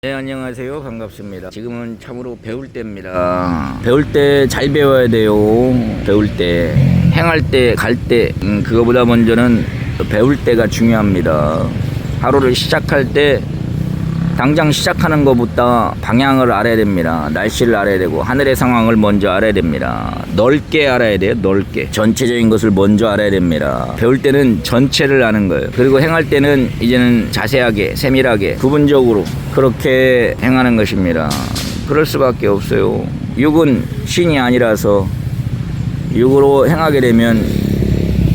네, 안녕하세요. 반갑습니다. 지금은 참으로 배울 때입니다. 배울 때 잘 배워야 돼요. 배울 때, 행할 때, 갈 때, 그거보다 먼저는 배울 때가 중요합니다. 하루를 시작할 때 당장 시작하는 것보다 방향을 알아야 됩니다. 날씨를 알아야 되고 하늘의 상황을 먼저 알아야 됩니다. 넓게 알아야 돼요. 넓게 전체적인 것을 먼저 알아야 됩니다. 배울 때는 전체를 아는 거예요. 그리고 행할 때는 이제는 자세하게 세밀하게 부분적으로 그렇게 행하는 것입니다. 그럴 수밖에 없어요. 육은 신이 아니라서 육으로 행하게 되면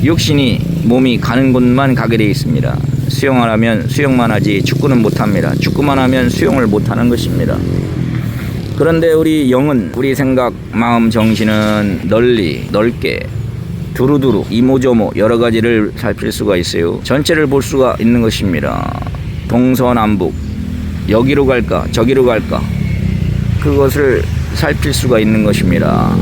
육신이 몸이 가는 곳만 가게 되어 있습니다. 수영을 하면 수영만 하지 축구는 못합니다. 축구만 하면 수영을 못하는 것입니다. 그런데 우리 영은, 우리 생각, 마음, 정신은 널리 넓게 두루두루 이모저모 여러 가지를 살필 수가 있어요. 전체를 볼 수가 있는 것입니다. 동서남북 여기로 갈까 저기로 갈까 그것을 살필 수가 있는 것입니다.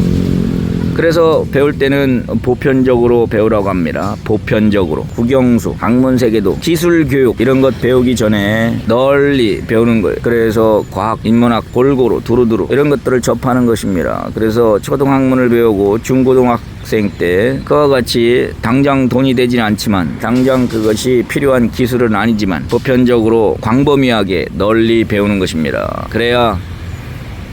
그래서 배울 때는 보편적으로 배우라고 합니다. 보편적으로 국영수, 학문세계도, 기술교육 이런 것 배우기 전에 널리 배우는 거예요. 그래서 과학, 인문학 골고루 두루두루 이런 것들을 접하는 것입니다. 그래서 초등학문을 배우고 중고등학생 때 그와 같이 당장 돈이 되진 않지만 당장 그것이 필요한 기술은 아니지만 보편적으로 광범위하게 널리 배우는 것입니다. 그래야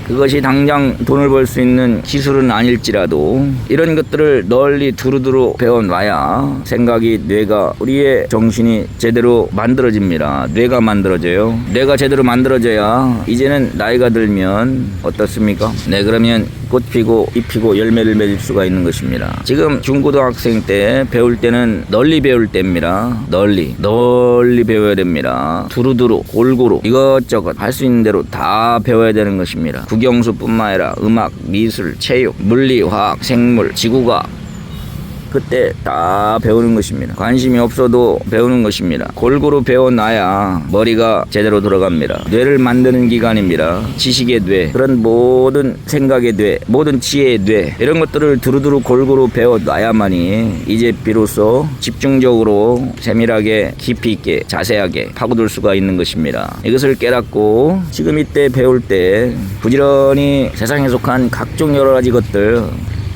그것이 당장 돈을 벌 수 있는 기술은 아닐지라도 이런 것들을 널리 두루두루 배워놔야 생각이, 뇌가, 우리의 정신이 제대로 만들어집니다. 뇌가 만들어져요. 뇌가 제대로 만들어져야 이제는 나이가 들면 어떻습니까? 네, 그러면 꽃 피고 잎 피고 열매를 맺을 수가 있는 것입니다. 지금 중고등학생 때 배울 때는 널리 배울 때입니다. 널리 배워야 됩니다. 두루두루 골고루 이것저것 할 수 있는 대로 다 배워야 되는 것입니다. 국영수뿐만 아니라 음악, 미술, 체육, 물리, 화학, 생물, 지구과학 그때 다 배우는 것입니다. 관심이 없어도 배우는 것입니다. 골고루 배워놔야 머리가 제대로 돌아갑니다. 뇌를 만드는 기관입니다. 지식의 뇌, 그런 모든 생각의 뇌, 모든 지혜의 뇌 이런 것들을 두루두루 골고루 배워놔야만이 이제 비로소 집중적으로 세밀하게 깊이 있게 자세하게 파고들 수가 있는 것입니다. 이것을 깨닫고 지금 이때 배울 때 부지런히 세상에 속한 각종 여러 가지 것들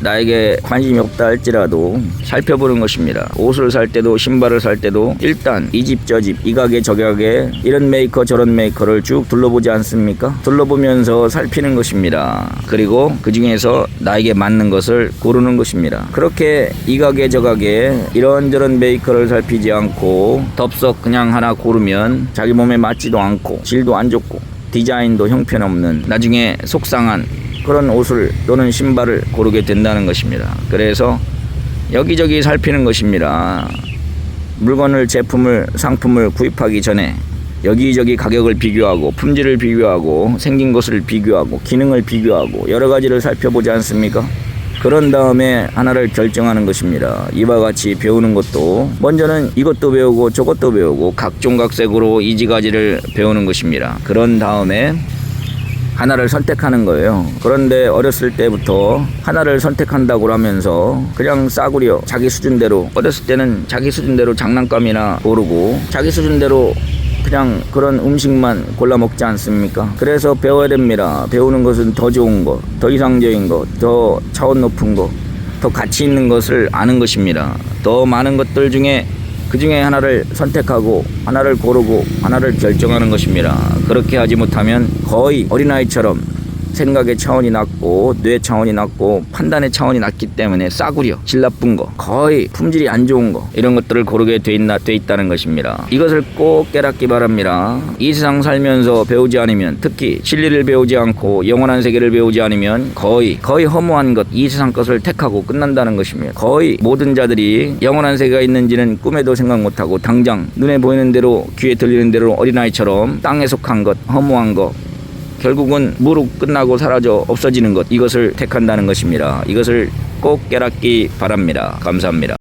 나에게 관심이 없다 할지라도 살펴보는 것입니다. 옷을 살 때도 신발을 살 때도 일단 이 집 저 집 이 가게 저 가게 이런 메이커 저런 메이커를 쭉 둘러보지 않습니까? 둘러보면서 살피는 것입니다. 그리고 그 중에서 나에게 맞는 것을 고르는 것입니다. 그렇게 이 가게 저 가게 이런저런 메이커를 살피지 않고 덥석 그냥 하나 고르면 자기 몸에 맞지도 않고 질도 안 좋고 디자인도 형편없는 나중에 속상한 그런 옷을 또는 신발을 고르게 된다는 것입니다. 그래서 여기저기 살피는 것입니다. 물건을, 제품을, 상품을 구입하기 전에 여기저기 가격을 비교하고 품질을 비교하고 생긴 것을 비교하고 기능을 비교하고 여러 가지를 살펴보지 않습니까? 그런 다음에 하나를 결정하는 것입니다. 이와 같이 배우는 것도 먼저는 이것도 배우고 저것도 배우고 각종각색으로 이지가지를 배우는 것입니다. 그런 다음에 하나를 선택하는 거예요. 그런데 어렸을 때부터 하나를 선택한다고 하면서 그냥 싸구려 자기 수준대로, 어렸을 때는 자기 수준대로 장난감이나 고르고 자기 수준대로 그냥 그런 음식만 골라 먹지 않습니까? 그래서 배워야 됩니다. 배우는 것은 더 좋은 것, 더 이상적인 것, 더 차원 높은 것, 더 가치 있는 것을 아는 것입니다. 더 많은 것들 중에 그 중에 하나를 선택하고 하나를 고르고 하나를 결정하는 것입니다. 그렇게 하지 못하면 거의 어린아이처럼 생각의 차원이 낮고 뇌 차원이 낮고 판단의 차원이 낮기 때문에 싸구려, 질 나쁜 거, 거의 품질이 안 좋은 거 이런 것들을 고르게 돼 있다는 것입니다. 이것을 꼭 깨닫기 바랍니다. 이 세상 살면서 배우지 않으면, 특히 진리를 배우지 않고 영원한 세계를 배우지 않으면 거의 허무한 것, 이 세상 것을 택하고 끝난다는 것입니다. 거의 모든 자들이 영원한 세계가 있는지는 꿈에도 생각 못하고 당장 눈에 보이는 대로 귀에 들리는 대로 어린아이처럼 땅에 속한 것, 허무한 것, 결국은 무룩 끝나고 사라져 없어지는 것, 이것을 택한다는 것입니다. 이것을 꼭 깨닫기 바랍니다. 감사합니다.